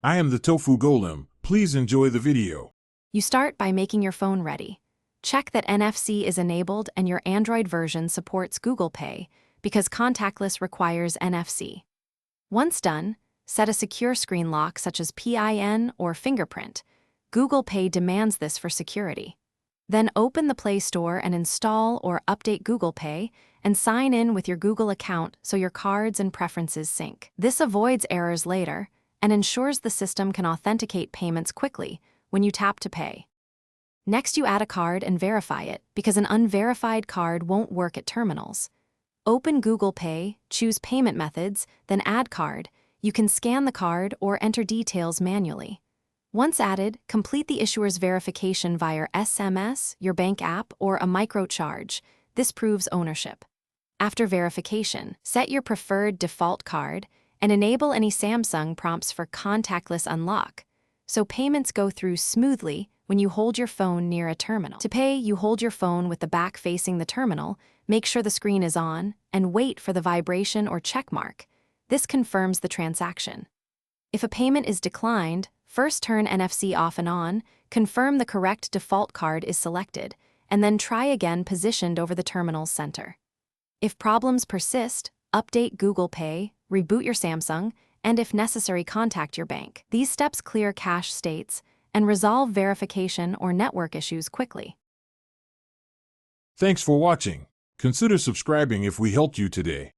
I am the Tofu Golem. Please enjoy the video. You start by making your phone ready. Check that NFC is enabled and your Android version supports Google Pay because contactless requires NFC. Once done, set a secure screen lock such as PIN or fingerprint. Google Pay demands this for security. Then open the Play Store and install or update Google Pay and sign in with your Google account so your cards and preferences sync. This avoids errors later and ensures the system can authenticate payments quickly when you tap to pay. Next, you add a card and verify it because an unverified card won't work at terminals. Open Google Pay, choose Payment Methods, then Add Card. You can scan the card or enter details manually. Once added, complete the issuer's verification via SMS, your bank app, or a microcharge. This proves ownership. After verification, set your preferred default card and enable any Samsung prompts for contactless unlock, so payments go through smoothly when you hold your phone near a terminal. To pay, you hold your phone with the back facing the terminal, make sure the screen is on, and wait for the vibration or check mark. This confirms the transaction. If a payment is declined, first turn NFC off and on, confirm the correct default card is selected, and then try again positioned over the terminal's center. If problems persist, update Google Pay, reboot your Samsung, and if necessary, contact your bank. These steps clear cache states and resolve verification or network issues quickly. Thanks for watching. Consider subscribing if we helped you today.